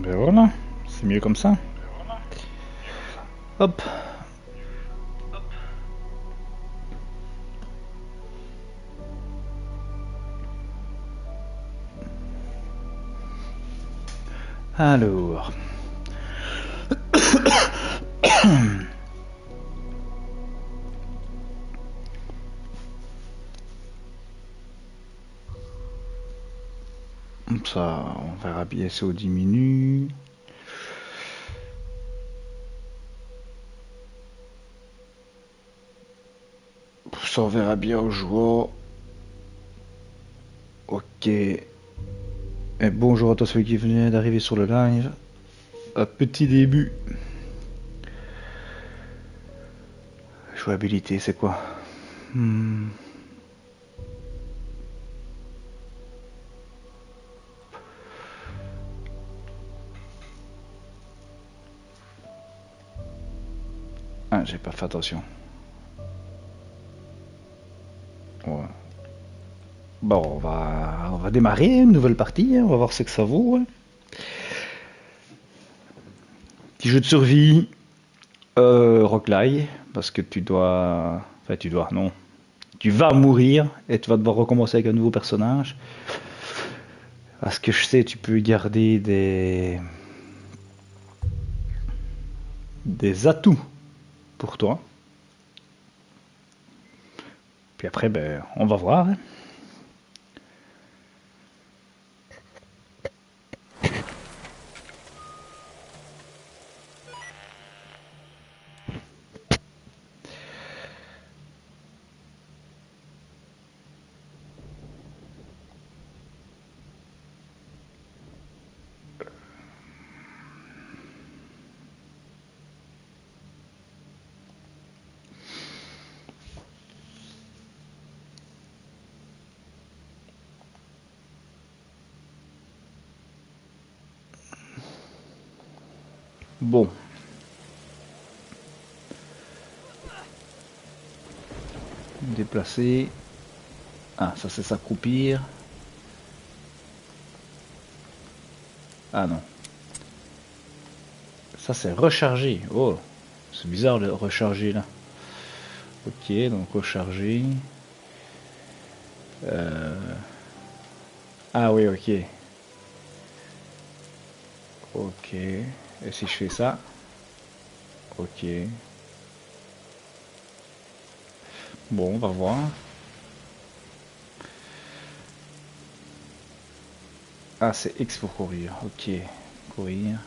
Ben voilà, c'est mieux comme ça. Hop. Alors. Ça, on verra bien si on diminue. Ça, on verra bien au joueur. Ok. Et bonjour à toi celui qui venait d'arriver sur le live. Un petit début. Jouabilité, c'est quoi? Ah, j'ai pas fait attention. Ouais. Bon, on va démarrer une nouvelle partie. On va voir ce que ça vaut. Petit jeu de survie. Roguelike. Parce que tu dois. Enfin, tu dois, non. Tu vas mourir et tu vas devoir recommencer avec un nouveau personnage. À ce que je sais, tu peux garder des atouts pour toi. Puis après, ben, on va voir. Bon. Déplacer. Ah, ça c'est s'accroupir. Ah non. Ça c'est recharger. Oh, c'est bizarre de recharger là. Ok, donc recharger. Ah oui, ok. Ok. Et si je fais ça? Ok. Bon, on va voir. Ah, c'est X pour courir. Ok. Courir.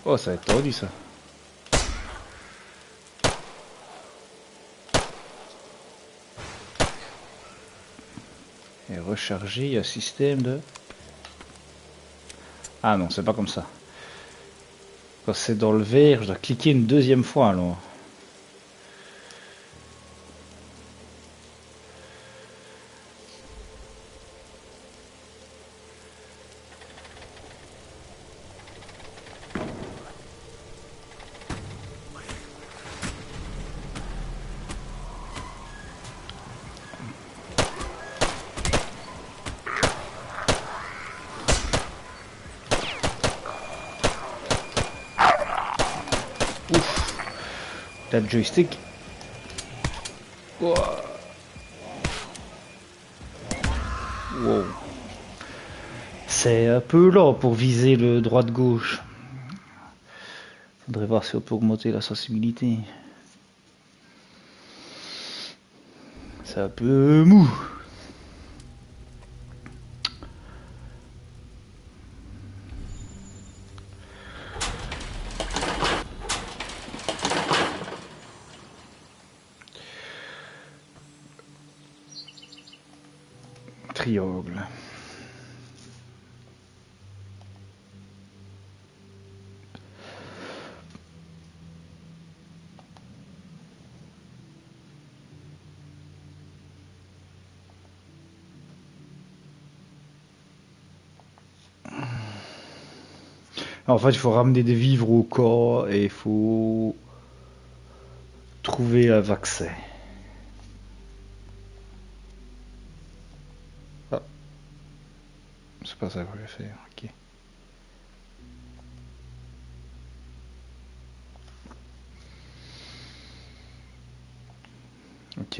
Oh, ça va être tordu ça. Et recharger, il y a un système de... Ah non, c'est pas comme ça. Quand c'est dans le vert, je dois cliquer une deuxième fois alors. T'as le joystick. Wow. C'est un peu lent pour viser le droite-gauche. Faudrait voir si on peut augmenter la sensibilité. C'est un peu mou. Triangle. En fait, il faut ramener des vivres au corps et il faut trouver un vaccin. Ah, c'est pas ça que je voulais faire, ok. Ok.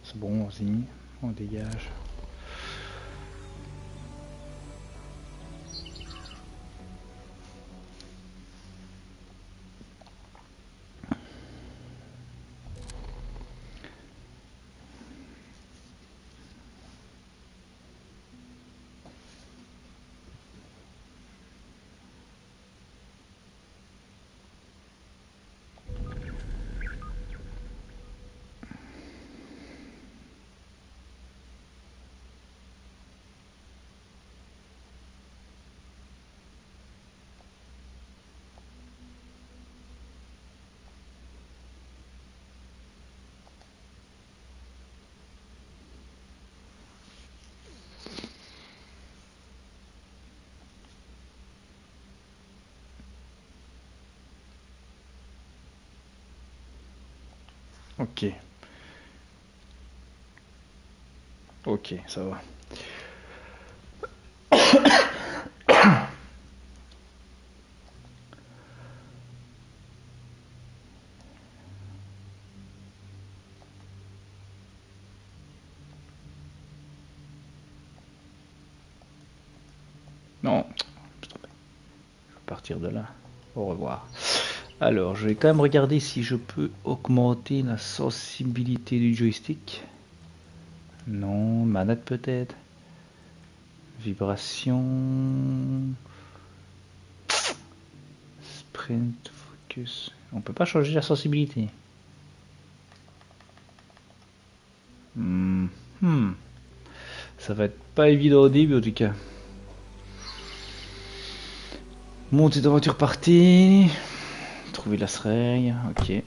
C'est bon, vas-y, on dégage. Ok. Ok, ça va. Non, je vais partir de là. Au revoir. Alors, je vais quand même regarder si je peux augmenter la sensibilité du joystick. Non, manette peut-être. Vibration. Sprint, focus. On peut pas changer la sensibilité. Hmm. Ça va être pas évident au début en tout cas. Monter de voiture partie. Trouver la seringue. Ok. Et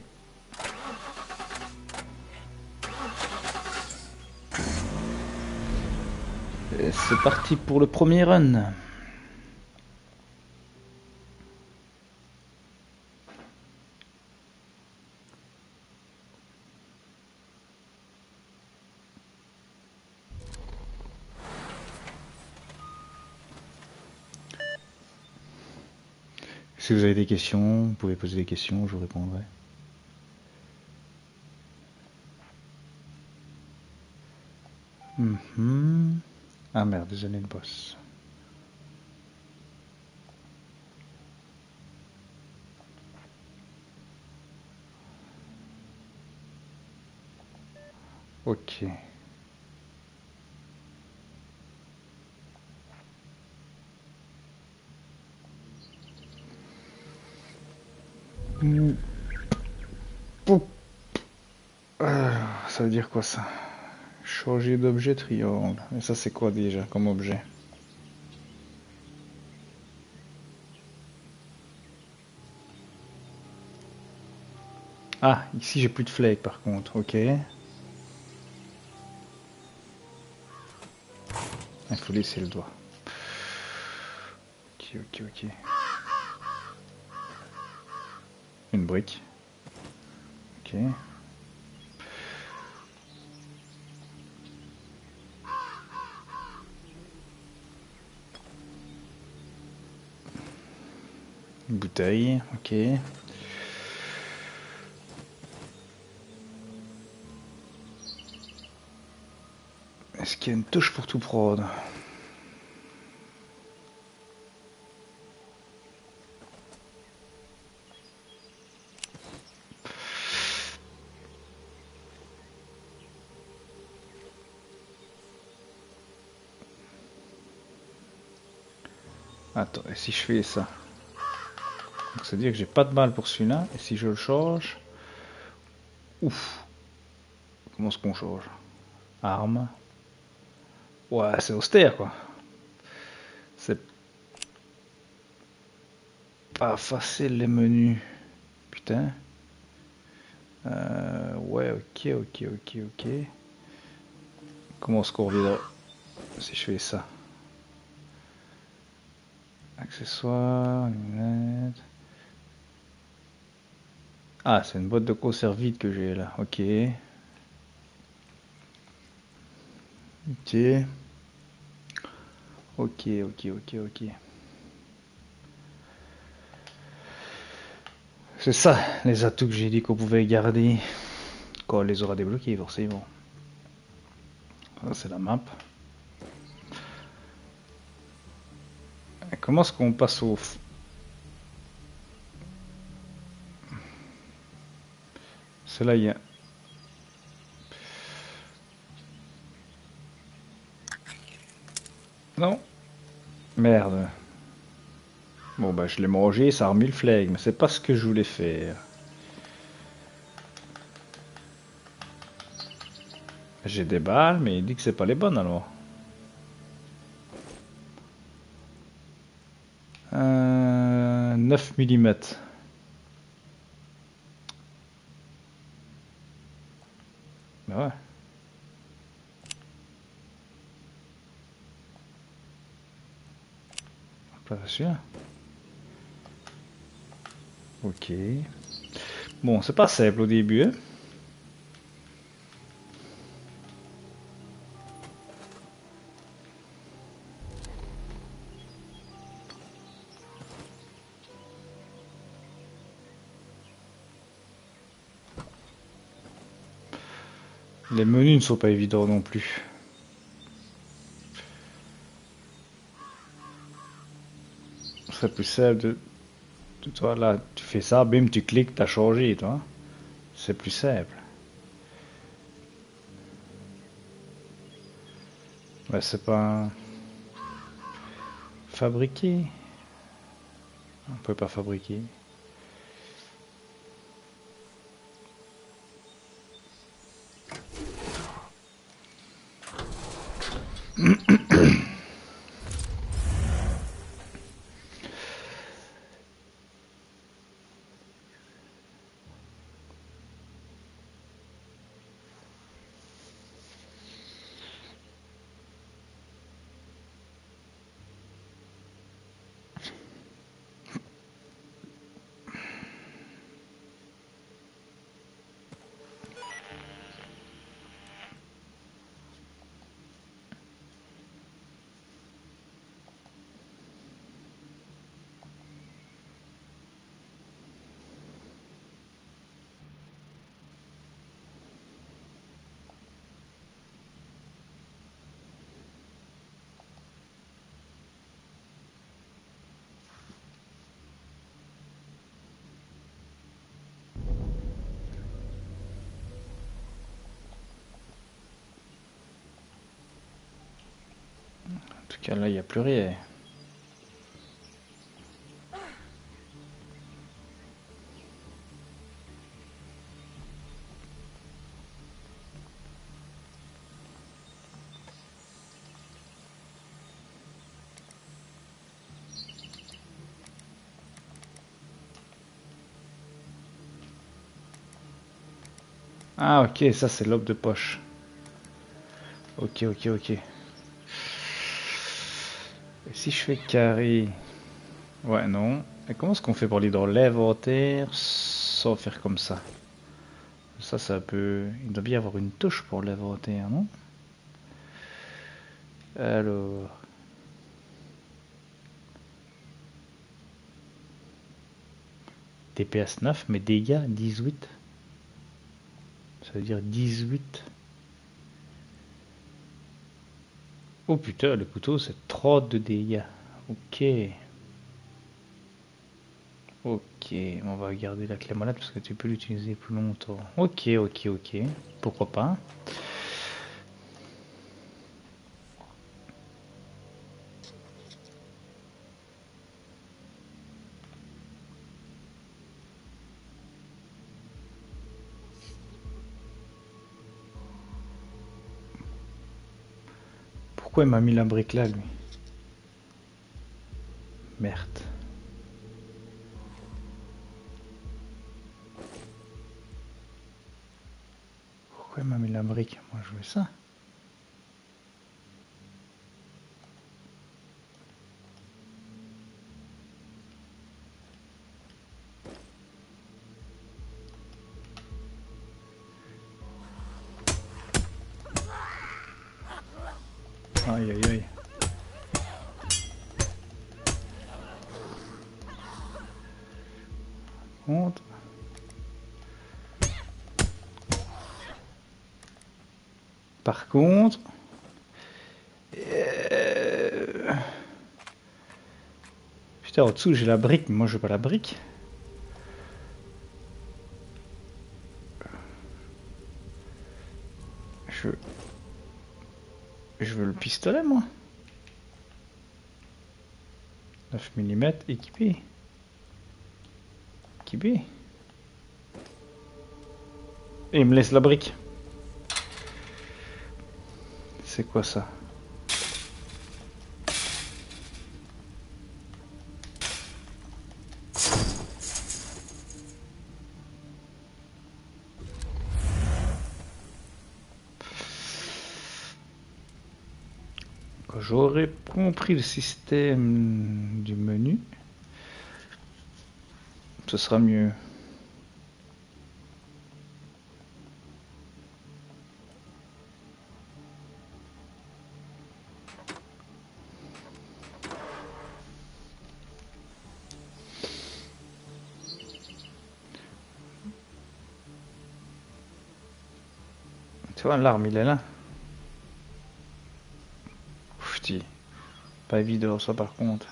c'est parti pour le premier run. Si vous avez des questions, vous pouvez poser des questions, je vous répondrai. Ah merde, désolé le boss. Ok. Ça veut dire quoi ça? Changer d'objet triangle. Et ça c'est quoi déjà comme objet? Ah, ici j'ai plus de flake par contre, ok. Il faut laisser le doigt. Ok. Une brique. Ok. Une bouteille, ok. Est-ce qu'il y a une touche pour tout prendre? Attends, et si je fais ça? Donc ça veut dire que j'ai pas de balle pour celui-là. Et si je le change... Ouf. Comment est-ce qu'on change? Arme. Ouais, c'est austère quoi. C'est pas facile les menus. Putain. Ouais, ok. Comment est-ce qu'on revient si je fais ça? Accessoires, lunettes. Ah, c'est une boîte de conserve vide que j'ai là. Ok. Ok. Ok, ok, ok, ok. C'est ça, les atouts que j'ai dit qu'on pouvait garder quand on les aura débloqués, forcément. Ça, c'est la map. Et comment est-ce qu'on passe au... C'est là, il y a... Non. Merde. Bon, bah, je l'ai mangé, ça a remis le flegme. Mais c'est pas ce que je voulais faire. J'ai des balles, mais il dit que c'est pas les bonnes alors. 9 mm. Bah ouais. Pas sûr. Ok. Bon, c'est pas simple au début, hein. Les menus ne sont pas évidents non plus. Ce serait plus simple de toi là, tu fais ça, bim, tu cliques, t'as changé, toi. C'est plus simple. Ouais, c'est pas fabriqué. On peut pas fabriquer. En tout cas, là, il n'y a plus rien. Ah, ok, ça c'est l'aube de poche. Ok, ok, ok. Et si je fais carré. Ouais, non. Et comment est-ce qu'on fait pour aller dans l'inventaire sans faire comme ça? Ça, c'est un peu... Il doit bien y avoir une touche pour l'inventaire, non? Alors... DPS 9, mais dégâts 18. Ça veut dire 18. Oh putain, le couteau c'est 30 de dégâts. Ok. Ok, on va garder la clé molette parce que tu peux l'utiliser plus longtemps. Ok, ok, ok. Pourquoi pas. Pourquoi il m'a mis la brique là, lui? Merde. Pourquoi il m'a mis la brique? Moi je veux ça. Aïe aïe aïe. Contre. Par contre... Putain, au-dessous j'ai la brique, mais moi je veux pas la brique. Je veux le pistolet, moi. 9 mm équipé. Équipé. Et il me laisse la brique. C'est quoi ça? Quand j'aurais compris le système du menu, ce sera mieux. Tu vois, l'arme, il est là. Putain, pas évident ça par contre.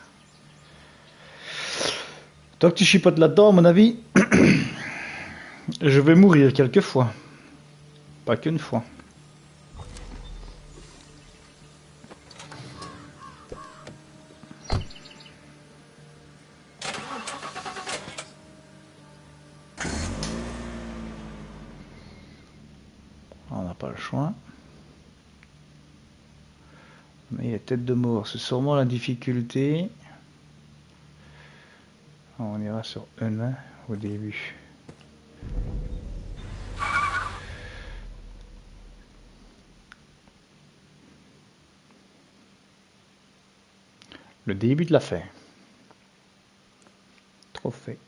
Tant que tu chipotes là-dedans, à mon avis, je vais mourir quelques fois. Pas qu'une fois. On n'a pas le choix. Mais il y a tête de mort, c'est sûrement la difficulté. On ira sur un au début. Le début de la fin. Trophée.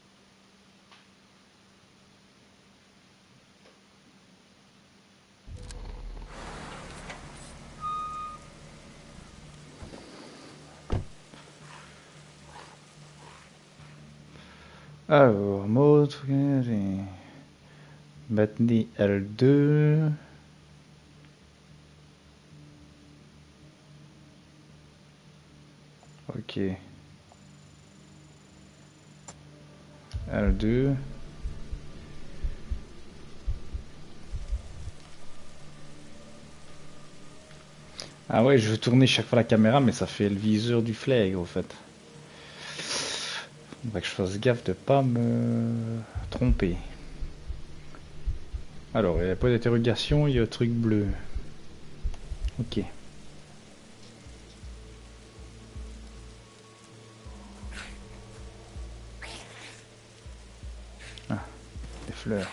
Alors, mode, Batni L2. Ok. L2. Ah ouais, je veux tourner chaque fois la caméra, mais ça fait le viseur du flag, au fait. Faudrait que je fasse gaffe de pas me tromper. Alors, il n'y a pas d'interrogation, il y a un truc bleu. Ok. Ah, des fleurs.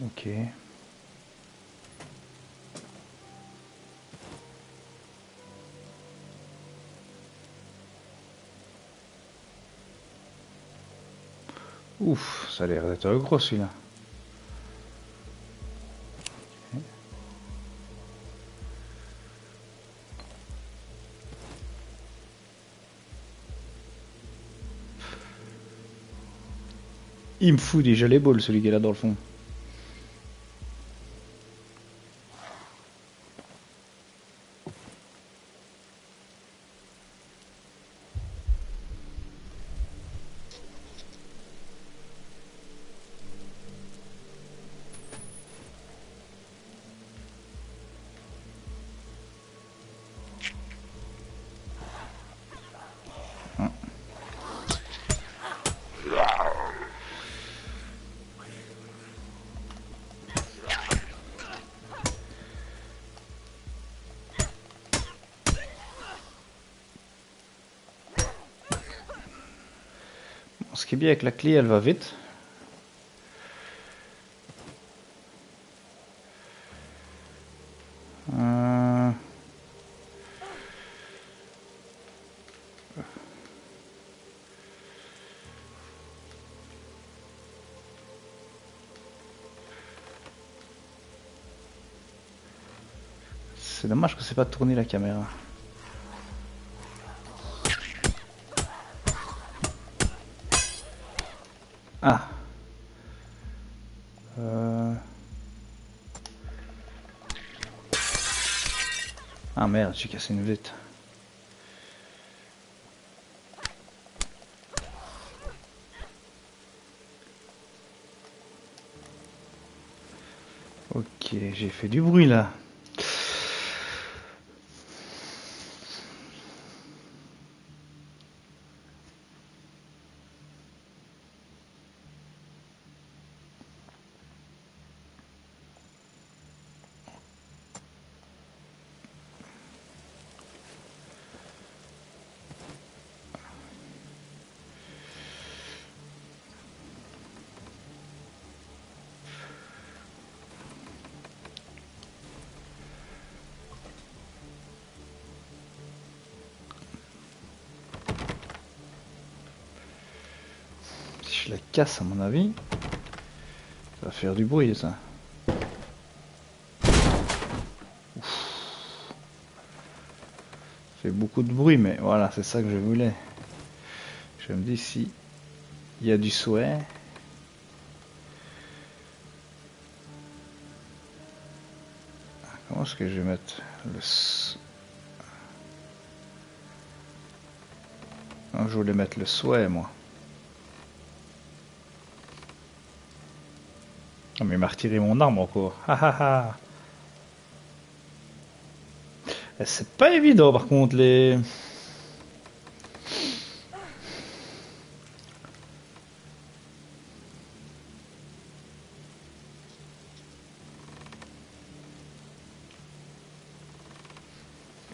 Ok. Ouf, ça a l'air d'être gros celui-là. Il me fout déjà les balles celui qui est là dans le fond. Ce qui est bien avec la clé, elle va vite. C'est dommage que c'est pas tourné la caméra. Ah. Ah merde, j'ai cassé une vitre. Ok, j'ai fait du bruit là. Si je la casse à mon avis, ça va faire du bruit ça. Fait beaucoup de bruit, mais voilà, c'est ça que je voulais. Je me dis si il y a du souhait. Comment est-ce que je vais mettre le... Non, je voulais mettre le souhait moi. Oh, mais il m'a retiré mon arme encore. Ah ah ah. C'est pas évident par contre les...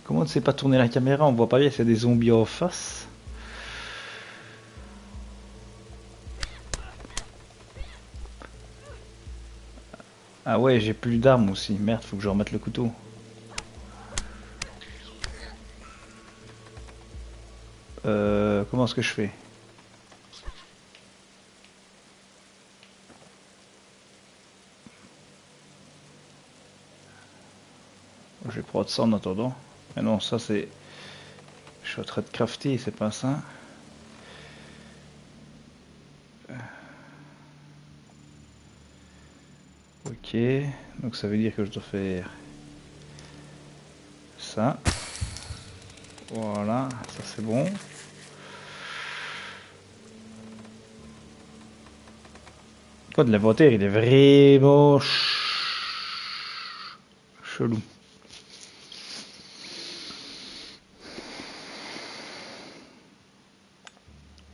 Comment on ne sait pas tourner la caméra? On voit pas bien s'il y a des zombies en face. Ah ouais, j'ai plus d'armes aussi. Merde, faut que je remette le couteau. Comment est-ce que je fais? Je vais prendre ça en attendant. Mais non, ça c'est... Je suis en train de crafter, c'est pas ça. Ok, donc ça veut dire que je dois faire ça. Voilà, ça c'est bon. Le code de l'inventaire, il est vraiment chelou.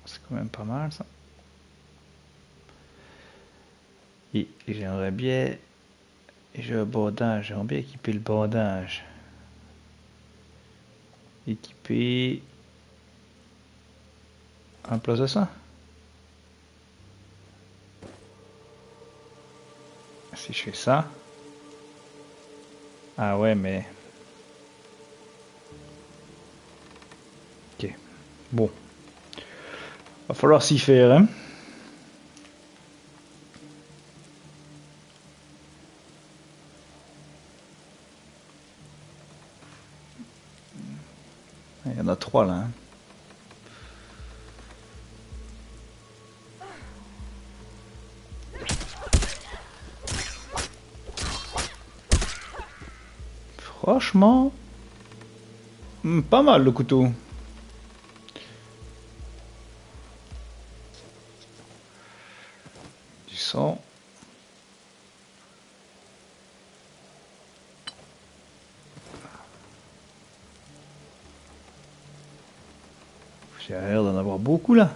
C'est quand même pas mal ça. Et j'aimerais bien... J'ai un bandage, j'aimerais bien équiper le bandage. Équiper... En place de ça. Si je fais ça... Ah ouais, mais... Ok. Bon. Va falloir s'y faire, hein. Il y en a 3 là, hein. Franchement... pas mal le couteau. Du sang. J'ai l'air d'en avoir beaucoup là.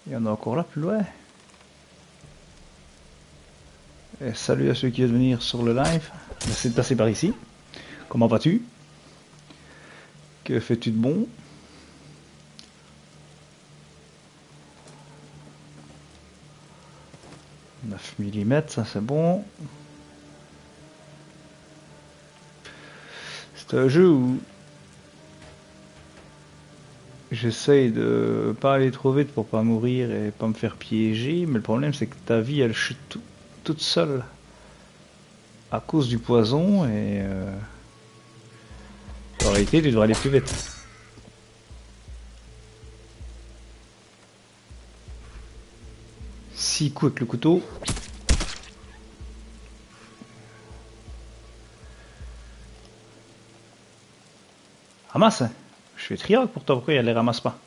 Il y en a encore là plus loin. Et salut à ceux qui viennent venir sur le live. Merci de passer par ici. Comment vas-tu? Que fais-tu de bon? 9 mm, ça c'est bon. C'est un jeu où j'essaye de pas aller trop vite pour pas mourir et pas me faire piéger, mais le problème c'est que ta vie elle chute toute seule à cause du poison et en réalité tu devrais aller plus vite. Six coups avec le couteau. Ramasse. Je fais triangle pour toi, pourquoi elle les ramasse pas?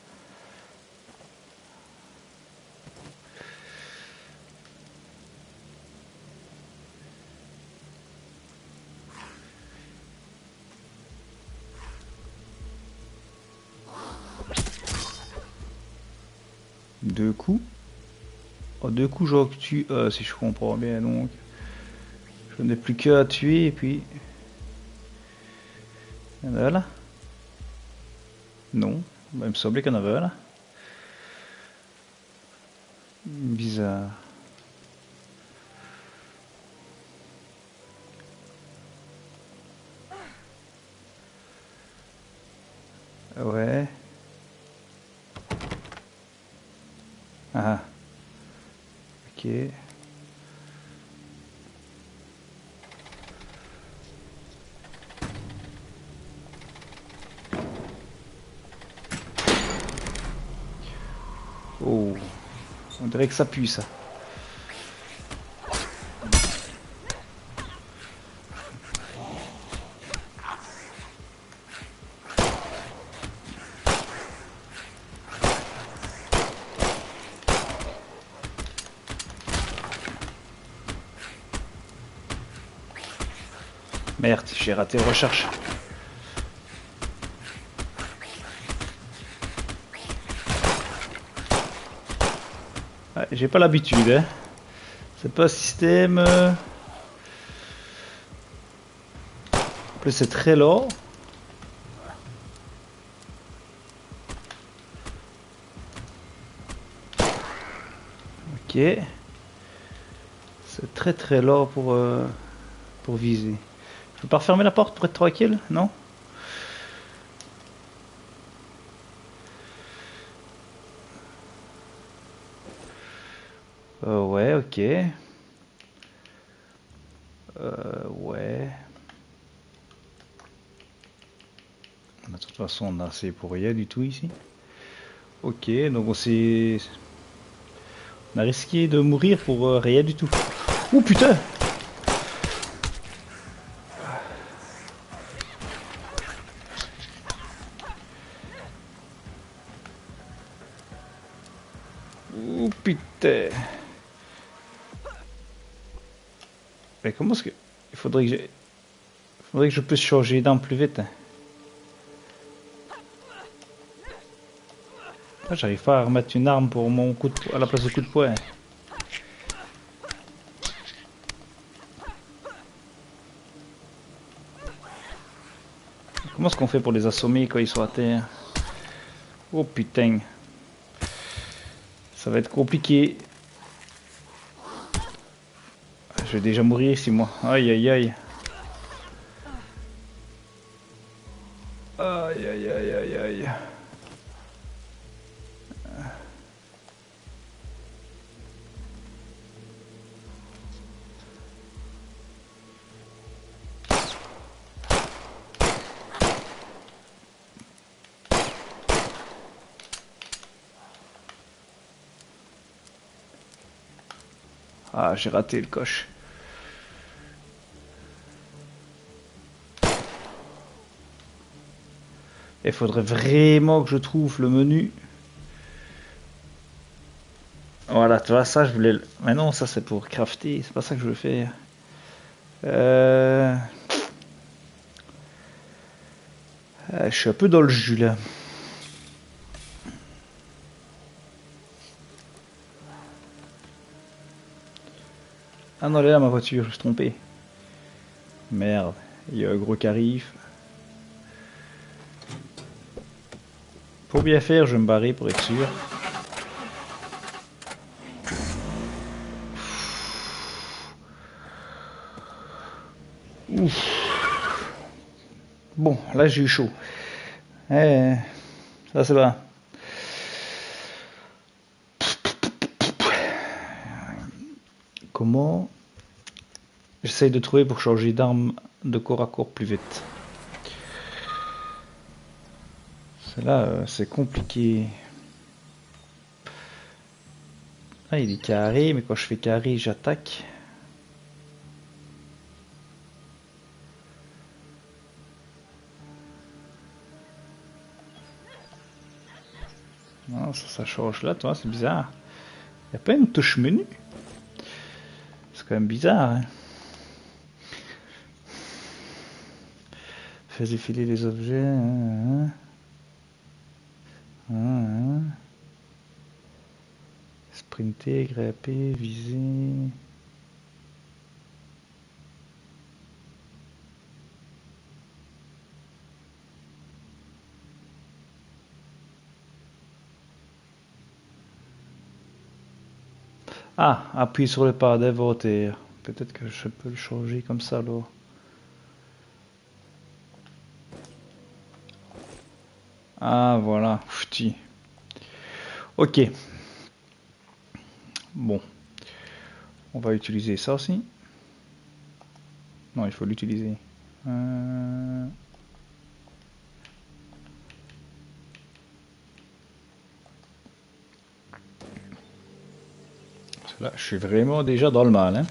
Deux coups. Oh, deux coups je tue. Si je comprends bien donc. Je n'ai plus qu'à tuer et puis. Il y en a là? Non. Bah, il me semblait qu'il y en avait là. Bizarre. Ouais. Ah. Ok. Oh. On dirait que ça pue ça. Merde, j'ai raté la recherche. Ouais, j'ai pas l'habitude, hein. C'est pas un système. En plus, c'est très lent. Ok. C'est très lent pour viser. Je peux pas refermer la porte pour être tranquille, non? Ouais, ok. Ouais. De toute façon, on a assez pour rien du tout ici. Ok, donc on a risqué de mourir pour rien du tout. Oh putain! Oh putain! Mais comment est-ce que... Il faudrait que je puisse changer d'arme plus vite. Ah, j'arrive pas à remettre une arme pour mon coup à la place de coup de poing. Comment est-ce qu'on fait pour les assommer quand ils sont à terre? Oh putain. Ça va être compliqué. Je vais déjà mourir ici moi. Aïe aïe aïe. Aïe aïe aïe aïe aïe. Ah, j'ai raté le coche. Il faudrait vraiment que je trouve le menu. Voilà, tu vois, ça je voulais... Mais non, ça c'est pour crafter, c'est pas ça que je veux faire. Je suis un peu dans le jus là. Ah non, elle est là ma voiture, je me suis trompé. Merde, il y a un gros qui arrive. Pour bien faire, je vais me barrer pour être sûr. Ouf. Bon, là j'ai eu chaud. Eh, ça c'est bien. Comment j'essaye de trouver pour changer d'arme de corps à corps plus vite. Là, c'est compliqué. Ah, il est carré, mais quand je fais carré, j'attaque. Non, ça change là, toi, c'est bizarre. Il n'y a pas une touche menu. C'est quand même bizarre. Hein. Fais défiler les objets. Sprinter, grimper, viser. Ah, appuie sur le pas d'inventaire. Peut-être que je peux le changer comme ça alors. Ah voilà, Fouti. Ok. Bon. On va utiliser ça aussi. Non, il faut l'utiliser. Là, je suis vraiment déjà dans le mal. Hein.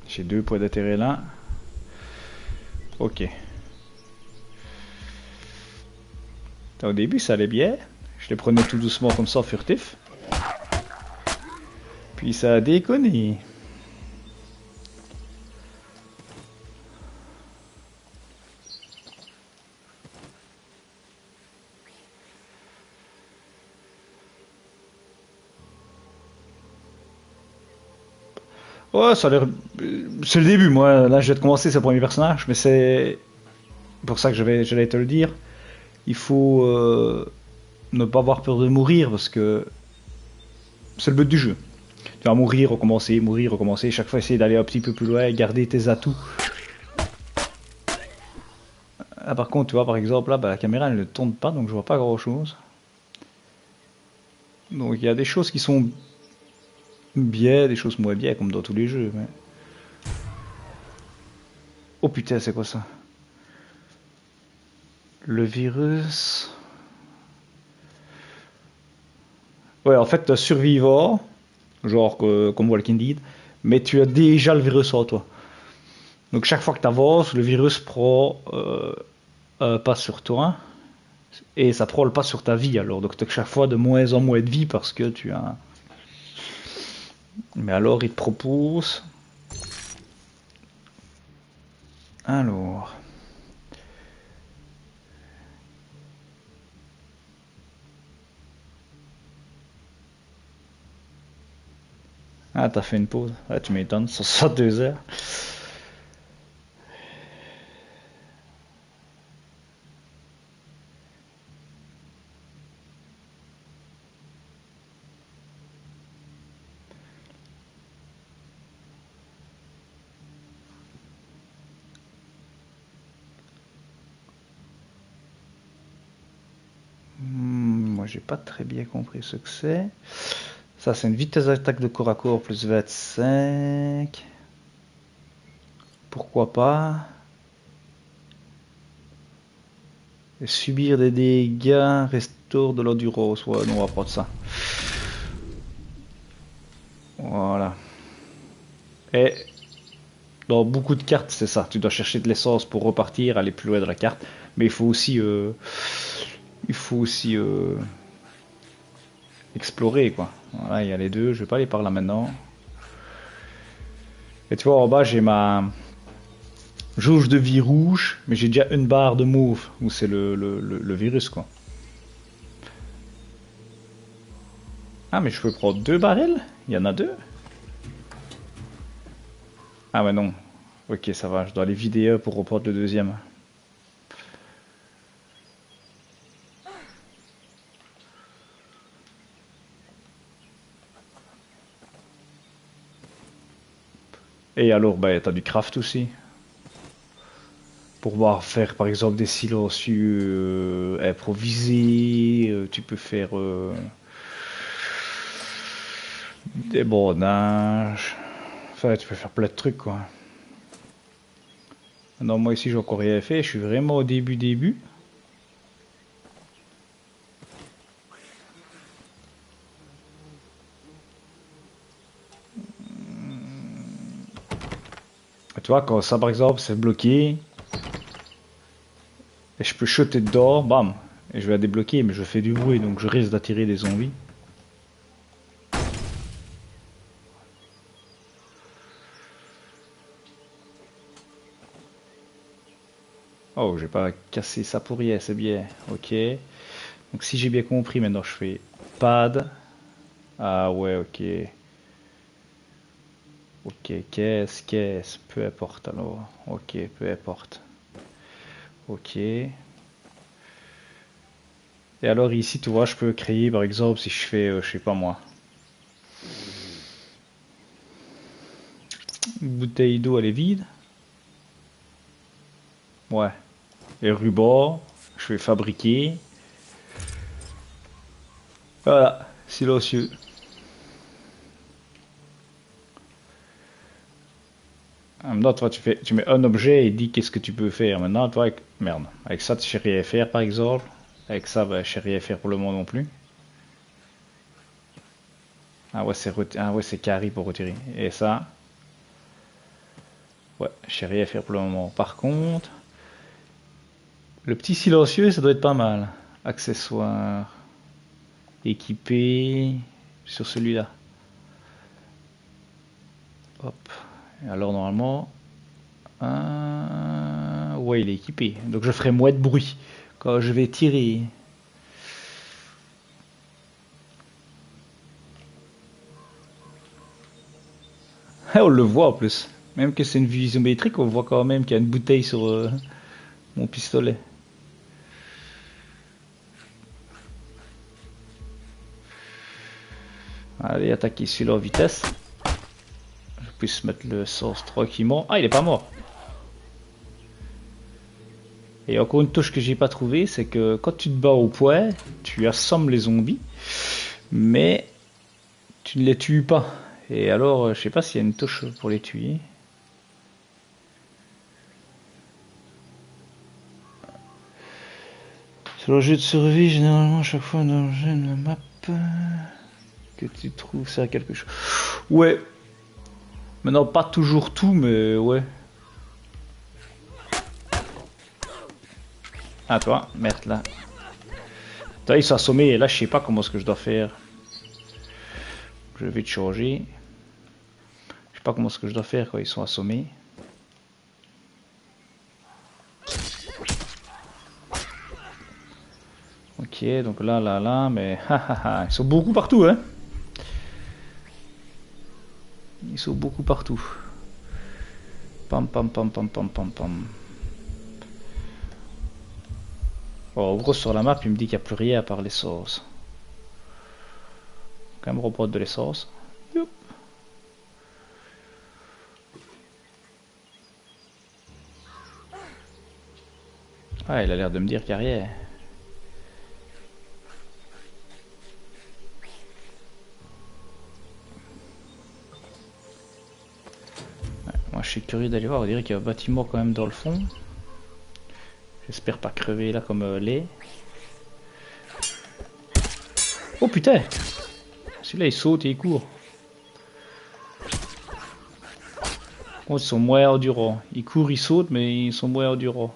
J'ai 2 points d'intérêt là. Ok. Au début, ça allait bien. Je les prenais tout doucement comme ça, furtif. Puis ça a déconné. Ouais, ça a l'air... C'est le début, moi. Là, je vais te commencer, c'est le premier personnage. Mais c'est pour ça que j'allais te le dire. Il faut ne pas avoir peur de mourir parce que c'est le but du jeu. Tu vas mourir, recommencer. Chaque fois, essayer d'aller un petit peu plus loin et garder tes atouts. Ah, par contre, tu vois, par exemple, là, bah, la caméra, elle ne tourne pas, donc je vois pas grand-chose. Donc, il y a des choses qui sont bien, des choses moins bien, comme dans tous les jeux. Mais... Oh putain, c'est quoi ça? Le virus... Ouais, en fait, survivant, genre comme Walking Dead, mais tu as déjà le virus en toi. Donc chaque fois que tu avances, le virus prend un pas sur toi et ça prend le pas sur ta vie alors. Donc tu as chaque fois de moins en moins de vie parce que tu as... Mais alors il te propose... Alors... Ah, t'as fait une pause. Ah, tu m'étonnes, ça 2 heures. Moi, j'ai pas très bien compris ce que c'est. Ça, c'est une vitesse d'attaque de corps à corps plus 25. Pourquoi pas? Et subir des dégâts restaure de l'endurance. Ouais, non, on va prendre ça. Voilà. Et dans beaucoup de cartes, c'est ça. Tu dois chercher de l'essence pour repartir, aller plus loin de la carte. Mais il faut aussi explorer, quoi. Voilà, il y a les deux. Je vais pas aller par là maintenant. Et tu vois, en bas, j'ai ma jauge de vie rouge, mais j'ai déjà une barre de mauve, où c'est le virus, quoi. Ah, mais je peux prendre 2 barils? Il y en a 2? Ah, ouais, non. Ok, ça va. Je dois aller vider un pour reprendre le deuxième. Et alors, bah, t'as du craft aussi. Pour pouvoir faire par exemple des silencieux improvisés, tu peux faire des bordages. Enfin, tu peux faire plein de trucs quoi. Non, moi ici j'ai encore rien fait, je suis vraiment au début. Tu vois, quand ça par exemple c'est bloqué, et je peux chuter dedans, bam, et je vais la débloquer, mais je fais du bruit donc je risque d'attirer des zombies. Oh, j'ai pas cassé ça pour rien, c'est bien, ok. Donc si j'ai bien compris, maintenant je fais pad. Ah ouais, ok. Ok, caisse, peu importe alors. Ok, peu importe. Ok. Et alors ici, tu vois, je peux créer, par exemple, si je fais, je sais pas moi, une bouteille d'eau, elle est vide. Ouais. Et ruban, je vais fabriquer. Voilà, silencieux. Maintenant, toi, tu mets un objet et dis qu'est-ce que tu peux faire. Maintenant, toi, merde. Avec ça, tu sais rien faire, par exemple. Avec ça, bah, je sais rien faire pour le moment non plus. Ah ouais, c'est carré pour retirer. Et ça, ouais, je sais rien faire pour le moment. Par contre, le petit silencieux, ça doit être pas mal. Accessoires, équipé, sur celui-là. Hop. Et alors normalement, ouais, il est équipé. Donc je ferai moins de bruit quand je vais tirer. On le voit en plus. Même que c'est une vue isométrique, on voit quand même qu'il y a une bouteille sur mon pistolet. Allez, attaquer celui-là en vitesse. Je puisse mettre le sens tranquillement. Ah, il est pas mort. Et encore une touche que j'ai pas trouvée, c'est que quand tu te bats au poing, tu assommes les zombies, mais tu ne les tues pas. Et alors, je sais pas s'il y a une touche pour les tuer. Sur le jeu de survie, généralement, à chaque fois dans le jeu de la map, que tu trouves ça quelque chose. Ouais. Maintenant, pas toujours tout, mais ouais. Ah, toi, merde là. Toi, ils sont assommés, et là, je sais pas comment ce que je dois faire. Je vais te changer. Je sais pas comment ce que je dois faire quand ils sont assommés. Ok, donc là, mais ils sont beaucoup partout, hein. Ils sont beaucoup partout. Pam, pam, pam, pam, pam, pam, pam. Oh, en gros, sur la map, il me dit qu'il n'y a plus rien à part l'essence. Quand même reprendre de l'essence. Ah, il a l'air de me dire qu'il n'y a rien. Moi, je suis curieux d'aller voir. On dirait qu'il y a un bâtiment quand même dans le fond. J'espère pas crever là comme les. Oh putain! Celui-là il saute et il court. Oh, ils sont moins endurants. Ils courent, ils sautent, mais ils sont moins endurants.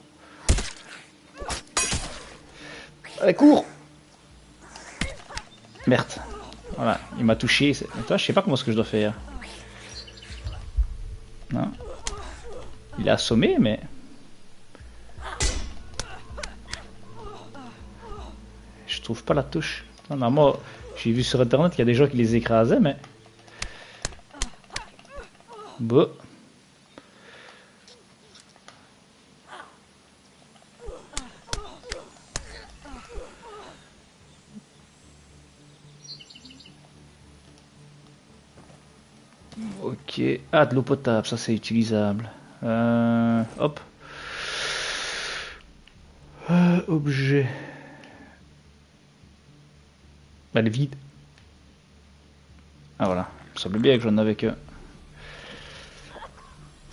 Allez, cours! Merde. Voilà, il m'a touché. Toi, je sais pas comment ce que je dois faire. Non. Il est assommé, mais. Je trouve pas la touche. Non, moi, j'ai vu sur internet qu'il y a des gens qui les écrasaient, mais. Bon. Ok. Ah, de l'eau potable, ça c'est utilisable. Hop. Objet. Bah, elle est vide. Ah voilà. Il me semble bien que j'en avais que.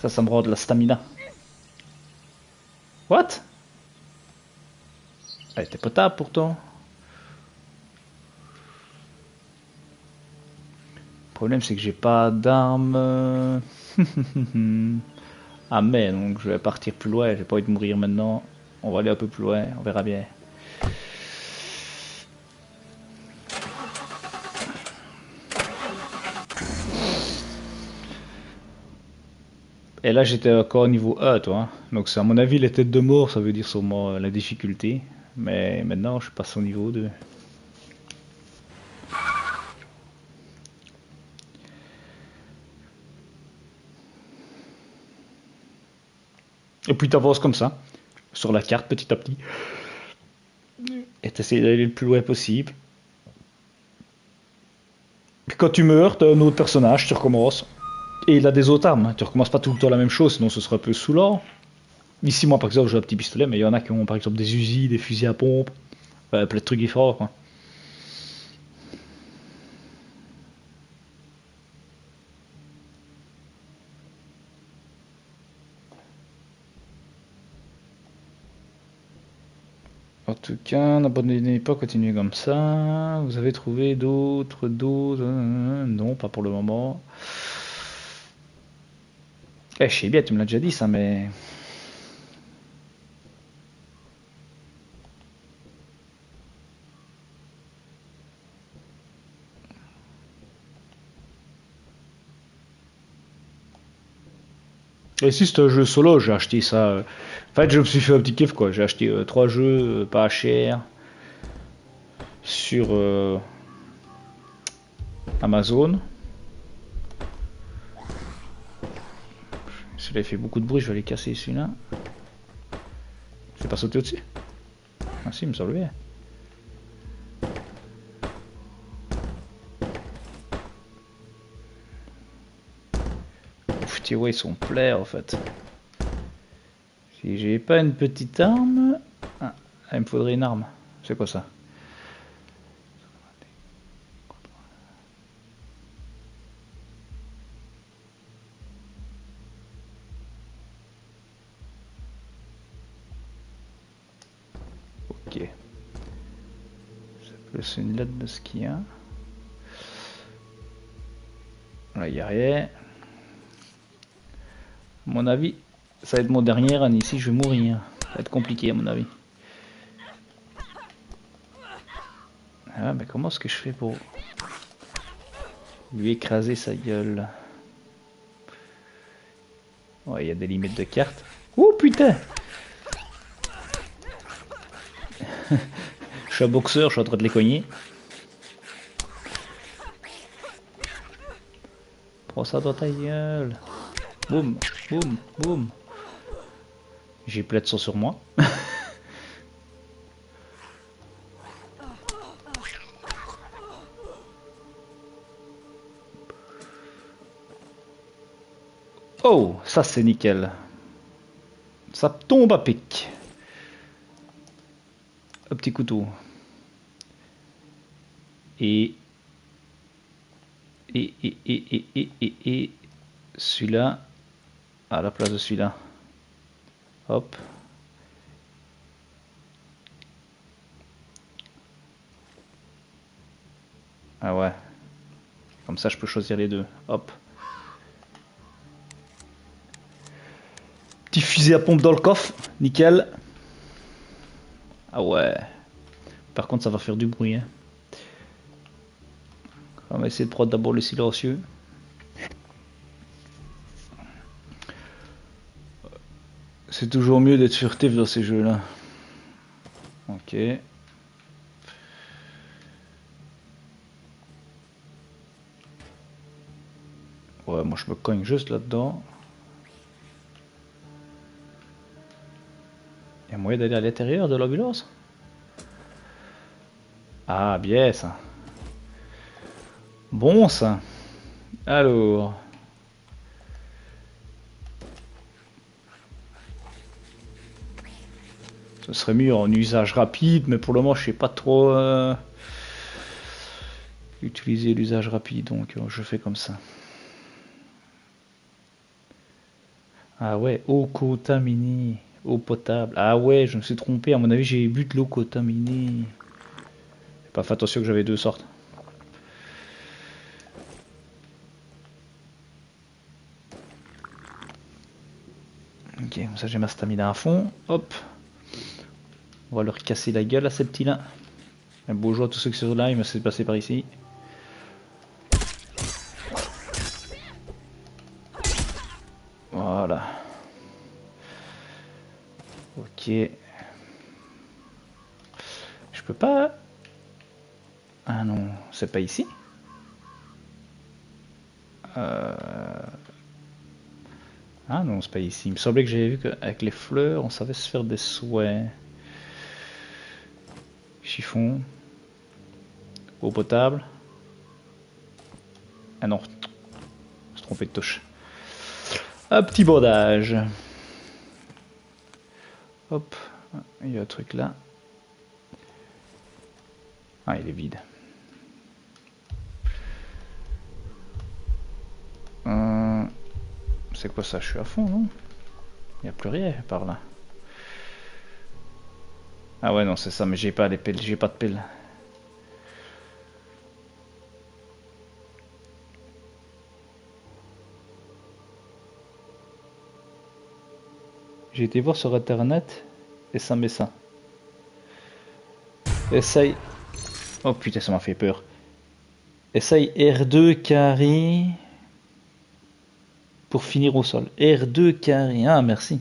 Ça me rend de la stamina. What? Elle était potable pourtant. Le problème c'est que j'ai pas d'armes. Ah mais donc je vais partir plus loin, j'ai pas envie de mourir maintenant. On va aller un peu plus loin, on verra bien. Et là j'étais encore au niveau A toi. Hein. Donc c'est à mon avis les têtes de mort, ça veut dire sûrement la difficulté. Mais maintenant je passe au niveau 2. Et puis t'avances comme ça, sur la carte petit à petit. Et t'essayes d'aller le plus loin possible. Puis quand tu meurs, t'as un autre personnage, tu recommences. Et il a des autres armes, tu recommences pas tout le temps la même chose, sinon ce serait un peu saoulant. Ici, moi par exemple, j'ai un petit pistolet, mais il y en a qui ont par exemple des usines, des fusils à pompe, plein de trucs différents. Quoi. En tout cas, n'abandonnez pas, continuez comme ça. Vous avez trouvé d'autres doses? Non, pas pour le moment. Je sais bien, tu me l'as déjà dit ça, mais... Et si c'est un jeu solo, j'ai acheté ça... En fait, je me suis fait un petit kiff, quoi. J'ai acheté 3 jeux, pas cher, sur Amazon. Celui-là il fait beaucoup de bruit, je vais aller casser celui-là. Je vais pas sauter au-dessus. Ah si, il me semble bien. Ouf, tu vois, ils sont pleins en fait. Si j'ai pas une petite arme... Ah, il me faudrait une arme. C'est quoi ça? Ok. Ça peut être une lettre de ce qu'il y a. Là, il n'y a rien. À mon avis, ça va être mon dernier run ici, je vais mourir. Ça va être compliqué à mon avis. Ah, mais comment est-ce que je fais pour lui écraser sa gueule? Ouais, il y a des limites de cartes. Oh putain! Je suis un boxeur, je suis en train de les cogner. Prends ça dans ta gueule. Boum, boum, boum. J'ai plein de sang sur moi. Oh, ça c'est nickel. Ça tombe à pic. Un petit couteau. Et celui-là à la place de celui-là. Hop. Ah ouais. Comme ça je peux choisir les deux. Hop. Petit fusil à pompe dans le coffre. Nickel. Ah ouais. Par contre ça va faire du bruit. Hein. On va essayer de prendre d'abord le silencieux. C'est toujours mieux d'être furtif dans ces jeux-là. Ok. Ouais, moi je me cogne juste là-dedans. Il y a moyen d'aller à l'intérieur de l'ambulance? Ah, bien ça. Bon ça. Alors. Ce serait mieux en usage rapide, mais pour le moment je sais pas trop utiliser l'usage rapide, donc je fais comme ça. Ah ouais, eau contaminée, eau potable. Ah ouais, je me suis trompé, à mon avis j'ai bu de l'eau contaminée. J'ai pas fait attention que j'avais deux sortes. Ok, comme ça j'ai ma stamina à fond. Hop. On va leur casser la gueule à ces petits-là. Un beau jour à tous ceux qui sont là, il me s'est passé par ici. Voilà. Ok. Je peux pas... Ah non, c'est pas ici. Ah non, c'est pas ici. Il me semblait que j'avais vu qu'avec les fleurs, on savait se faire des souhaits. Chiffon. Eau potable. Ah non. Je me suis trompé de touche. Un petit bordage. Hop. Il y a un truc là. Ah, il est vide. C'est quoi ça? Je suis à fond, non? Il n'y a plus rien par là. Ah ouais, non, c'est ça, mais j'ai pas les piles, j'ai pas de piles. J'ai été voir sur internet et ça met ça. Essaye. Oh putain, ça m'a fait peur. Essaye R2 carré pour finir au sol. R2 carré. Ah, merci.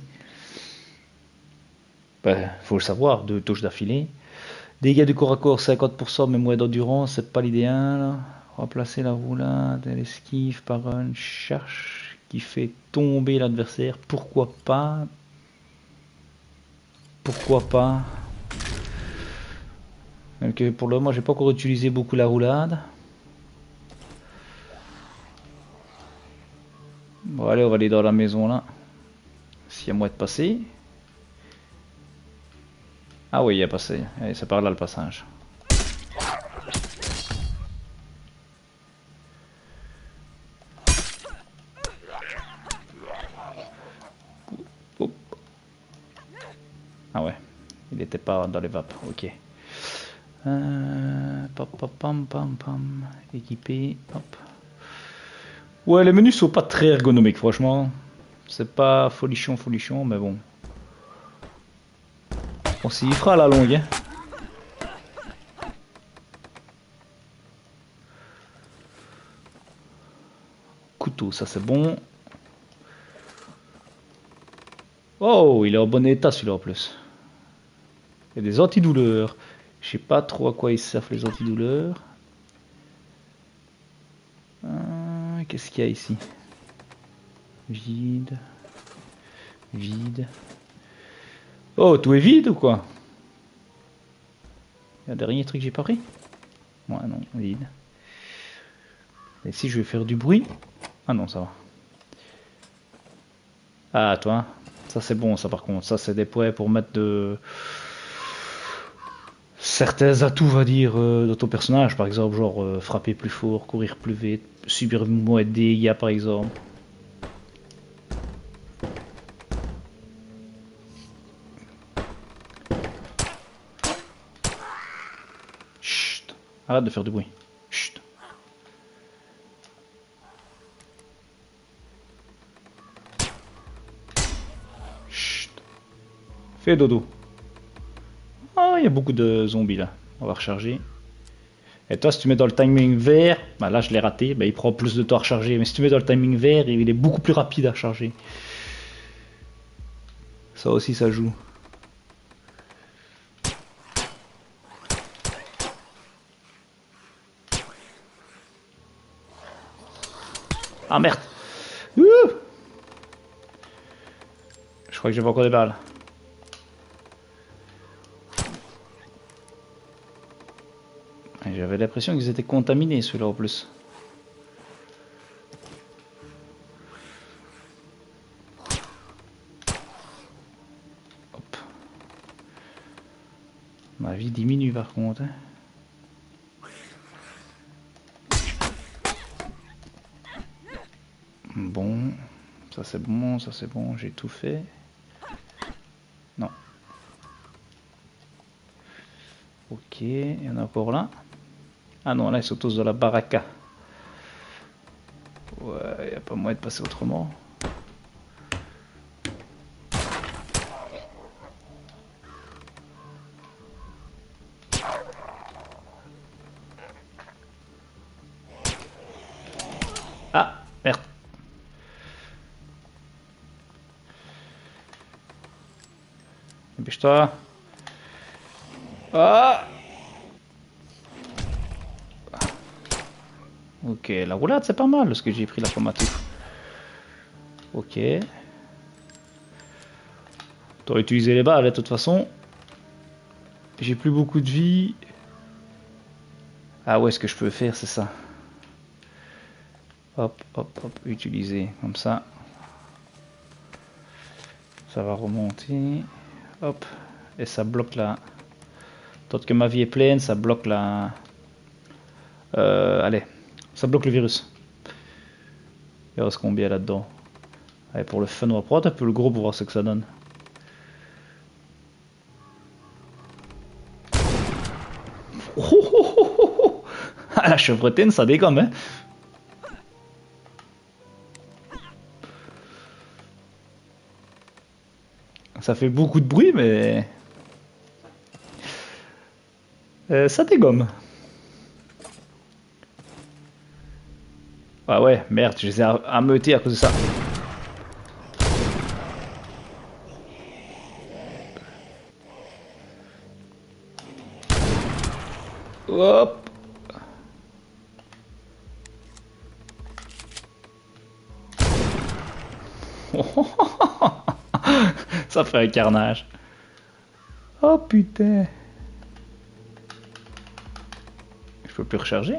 Bah, faut le savoir, deux touches d'affilée. Dégâts du corps à corps 50%, mais moins d'endurance, c'est pas l'idéal. Remplacer la roulade et l'esquive par une charge qui fait tomber l'adversaire. Pourquoi pas? Pourquoi pas? Même que pour le moment, j'ai pas encore utilisé beaucoup la roulade. Bon, allez, on va aller dans la maison là. S'il y a moyen de passer. Ah oui, il y a passé. Allez, c'est par là le passage. Hop. Ah ouais, il n'était pas dans les vapes. Ok. Pam, pam, pam. Équipé. Hop. Ouais, les menus sont pas très ergonomiques, franchement. C'est pas folichon, folichon, mais bon. On s'y fera à la longue. Hein. Couteau, ça c'est bon. Oh, il est en bon état celui-là en plus. Il y a des antidouleurs. Je sais pas trop à quoi ils servent les antidouleurs. Qu'est-ce qu'il y a ici? Vide. Vide. Oh, tout est vide ou quoi? Il y a un dernier truc que j'ai pas pris? Ouais, non, vide. Et si je vais faire du bruit? Ah non, ça va. Ah, toi. Ça c'est bon, ça par contre. Ça c'est des points pour mettre de... certains atouts, on va dire, de ton personnage. Par exemple, genre frapper plus fort, courir plus vite, subir moins de dégâts, par exemple. Chut. Arrête de faire du bruit. Chut. Chut. Fais dodo. Ah, il y a beaucoup de zombies là. On va recharger. Et toi, si tu mets dans le timing vert, bah là je l'ai raté, bah il prend plus de temps à recharger. Mais si tu mets dans le timing vert, il est beaucoup plus rapide à recharger. Ça aussi, ça joue. Ah merde. Ouh, je crois que j'avais encore des balles. J'avais l'impression qu'ils étaient contaminés ceux-là en plus. Hop. Ma vie diminue par contre. Hein. Bon, ça c'est bon, ça c'est bon, j'ai tout fait. Non. Ok, il y en a encore là. Ah non, là ils sont tous dans la baraka. Ouais, il n'y a pas moyen de passer autrement. Ah, merde. Dépêche-toi. Ah! Ok, la roulade c'est pas mal parce que j'ai pris la pomme à tout. Ok. T'aurais utilisé les balles de toute façon. J'ai plus beaucoup de vie. Ah ouais, ce que je peux faire c'est ça. Hop, hop, hop, utiliser comme ça. Ça va remonter. Hop. Et ça bloque là. Tant que ma vie est pleine, ça bloque la... allez. Ça bloque le virus. Il reste combien là-dedans? Allez, pour le fun, on va prendre un peu le gros pour voir ce que ça donne. Oh, oh, oh, oh, oh. Ah, la chevrotine, ça dégomme, hein. Ça fait beaucoup de bruit, mais... ça dégomme. Ah ouais, merde, je les ai ameutés à cause de ça. Hop. Ça fait un carnage. Oh putain. Je peux plus recharger.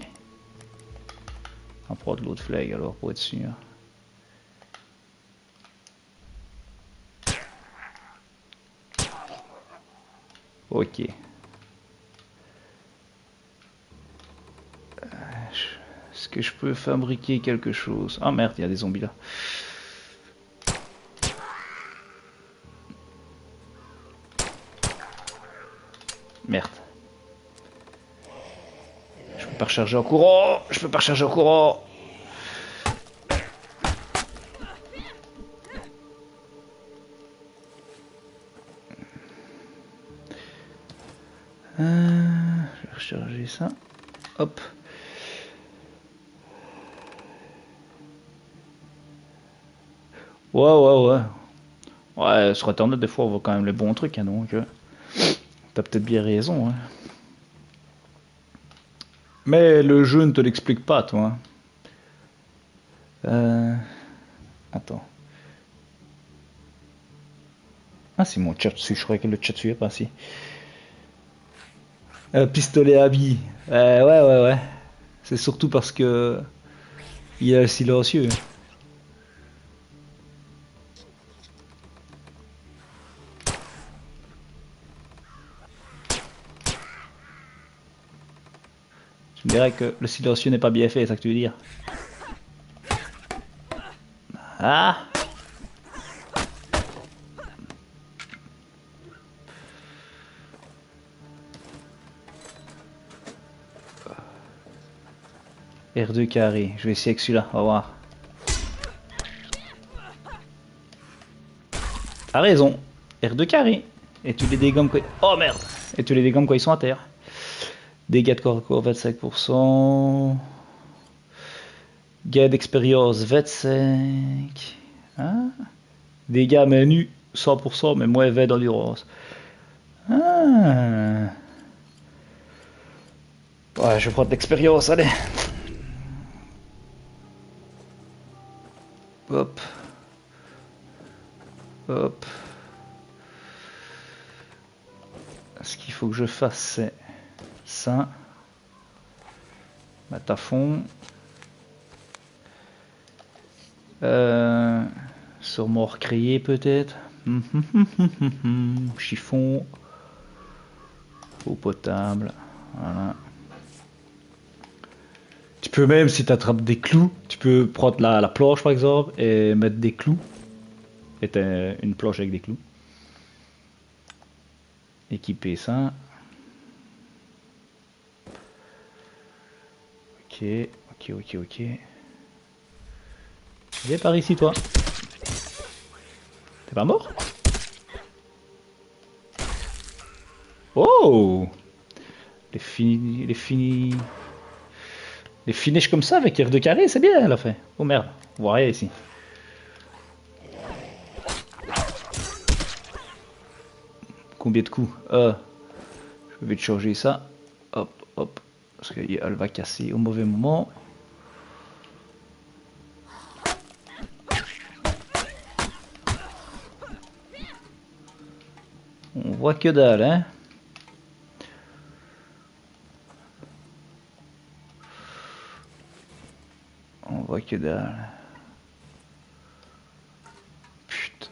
On va prendre l'autre flag alors pour être sûr. Ok. Est-ce que je peux fabriquer quelque chose? Ah merde, il y a des zombies là. Merde. Je peux pas recharger en courant. Je peux pas recharger en courant. Je vais recharger ça. Hop. Ouais. Ouais, sur internet, des fois, on voit quand même les bons trucs, hein, donc... t'as peut-être bien raison, hein. Mais le jeu ne te l'explique pas, toi. Attends. Ah, c'est mon chat dessus, je croyais que le chat dessus est pas si. Pistolet à billes. Ouais. C'est surtout parce que... il est silencieux. Tu me dirais que le silencieux n'est pas bien fait, c'est ça que tu veux dire? Ah! R2 carré, je vais essayer avec celui-là, on va voir. T'as raison, R2 carré. Et tu les dégommes quand... Oh merde! Et tu les dégommes quand ils sont à terre. Dégâts de corps à corps 25%. Gain d'expérience 25. Hein? Dégâts main nue 100%, mais moins 20 d'endurance. Ah. Ouais, je prends de l'expérience, allez. Hop. Hop. Ce qu'il faut que je fasse, c'est ça. Mettre à fond. Sûrement recréer peut-être. Chiffon. Eau potable. Voilà. Tu peux même, si tu attrapes des clous, tu peux prendre la planche par exemple et mettre des clous. Et t'as une planche avec des clous. Équiper ça. Ok, ok. Viens par ici toi. T'es pas mort? Oh! Les finishes comme ça avec R2 carré, c'est bien elle a fait. Oh merde, on voit rien ici. Combien de coups? Je vais te changer ça. Hop. Parce qu'elle va casser au mauvais moment. On voit que dalle, hein. On voit que dalle. Putain.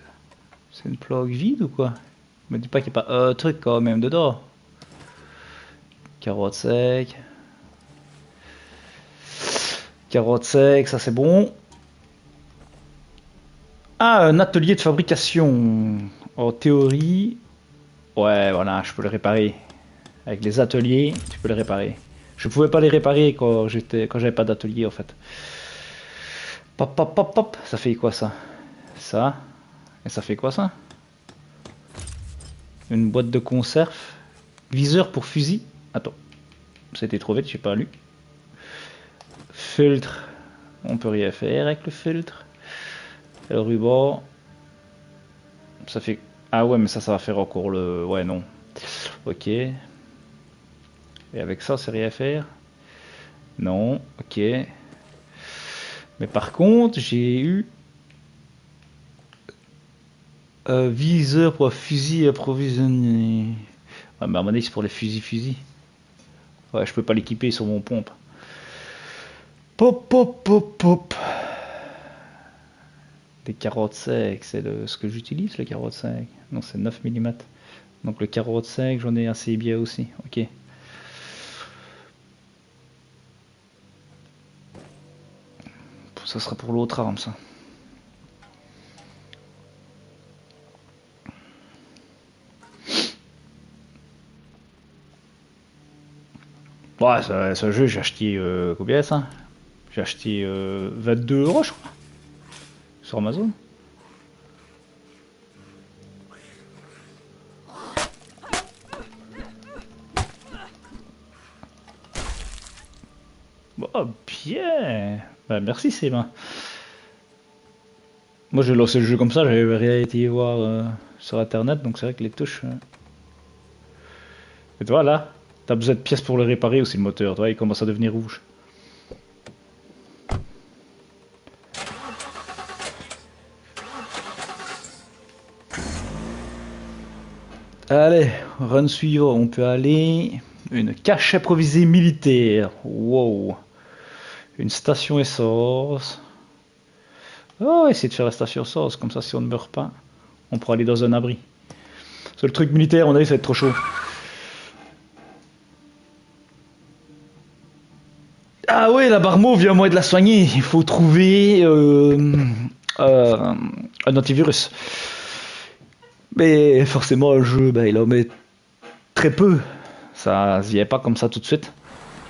C'est une plaque vide ou quoi? Me dis pas qu'il n'y a pas un truc quand même dedans. Carotte sec. Carotte sec, ça c'est bon. Ah, un atelier de fabrication. En théorie, ouais, voilà, je peux le réparer. Avec les ateliers, tu peux le réparer. Je pouvais pas les réparer quand j'avais pas d'atelier en fait. Pop. Ça fait quoi ça? Ça. Et ça fait quoi ça? Une boîte de conserve. Viseur pour fusil. Attends. C'était trop vite, j'ai pas lu. Filtre. On peut rien faire avec le filtre. Et le ruban. Ça fait... Ah ouais, mais ça va faire encore le... Ouais, non. Ok. Et avec ça, c'est rien à faire. Non, ok. Mais par contre, j'ai eu... viseur pour fusil approvisionné. Ouais, mais à mon avis, c'est pour les fusils. Ouais, je peux pas l'équiper sur mon pompe. Pop. Des carottes secs, c'est ce que j'utilise, le carotte sec. Non, c'est 9 mm. Donc le carotte sec, j'en ai assez bien aussi. Ok. Ça sera pour l'autre arme, ça. Ouais, ce jeu, j'ai acheté combien ça? J'ai acheté 22 € je crois. Sur Amazon. Oh, bien. Bah, merci Sylvain. Moi j'ai lancé le jeu comme ça, j'avais rien été voir sur internet, donc c'est vrai que les touches... Et toi là, t'as besoin de pièces pour le réparer aussi le moteur, toi il commence à devenir rouge. Allez, run suivant, on peut aller... Une cache improvisée militaire, wow. Une station essence. Oh, essayer de faire la station essence, comme ça si on ne meurt pas, on pourra aller dans un abri. Parce que le truc militaire, on a dit, ça va être trop chaud. Ah ouais, la barmo vient moi de la soigner. Il faut trouver un antivirus. Mais forcément, le jeu, il en met très peu. Ça n'y est pas comme ça tout de suite.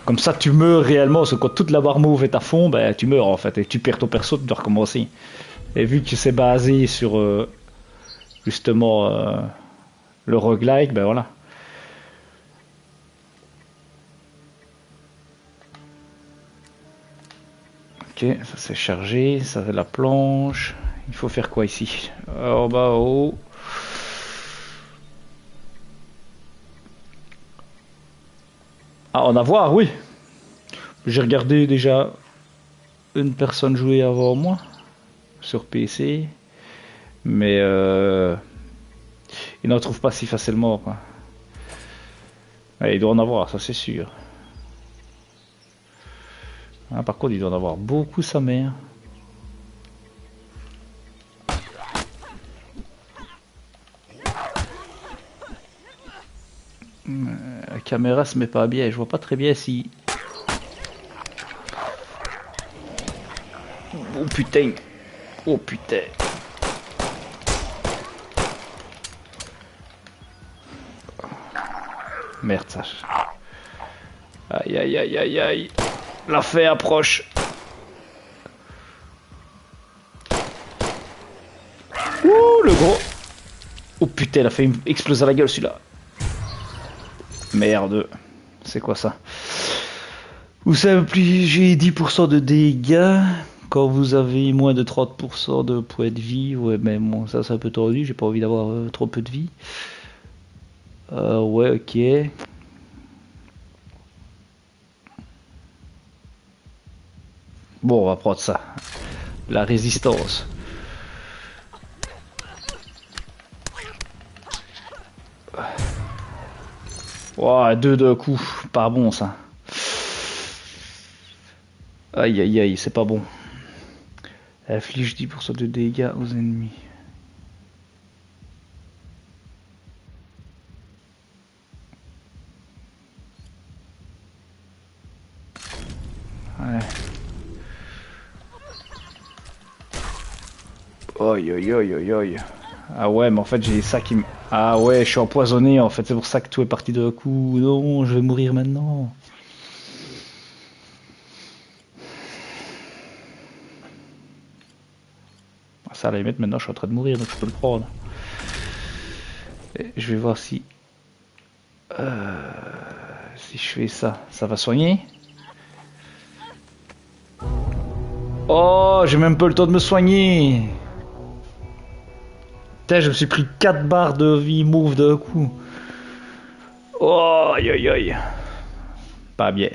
Comme ça, tu meurs réellement. Parce que quand toute la barmo est à fond, tu meurs en fait. Et tu perds ton perso, tu dois recommencer. Et vu que c'est basé sur justement le roguelike, voilà. Ok, ça c'est chargé, ça c'est la planche. Il faut faire quoi ici? En bas, haut. Ah, en avoir, oui. J'ai regardé déjà une personne jouer avant moi sur PC, mais il n'en trouve pas si facilement, quoi. Ouais, il doit en avoir, ça c'est sûr. Ah, par contre, il doit en avoir beaucoup, sa mère. La caméra se met pas bien, je vois pas très bien si... Oh putain. Oh putain. Merde ça. Aïe aïe aïe aïe aïe. La fée approche. Ouh le gros. Oh putain, il a fait exploser la gueule celui-là. Merde. C'est quoi ça? Vous savez plus, j'ai 10% de dégâts quand vous avez moins de 30% de points de vie. Ouais, mais bon, ça c'est un peu tordu, j'ai pas envie d'avoir trop peu de vie. Ouais, ok. Bon, on va prendre ça. La résistance. Ouah, deux d'un coup. Pas bon ça. Aïe aïe aïe, c'est pas bon. Inflige 10% de dégâts aux ennemis. Ouais. Aïe aïe aïe aïe aïe. Ah ouais, mais en fait j'ai ça qui me... Ah ouais, je suis empoisonné en fait, c'est pour ça que tout est parti d'un coup. Non, je vais mourir maintenant. Ça à la limite, maintenant je suis en train de mourir donc je peux le prendre. Et je vais voir si... si je fais ça, ça va soigner. Oh, j'ai même pas le temps de me soigner. Putain, je me suis pris 4 barres de vie move d'un coup. Oh, aïe aïe aïe. Pas bien.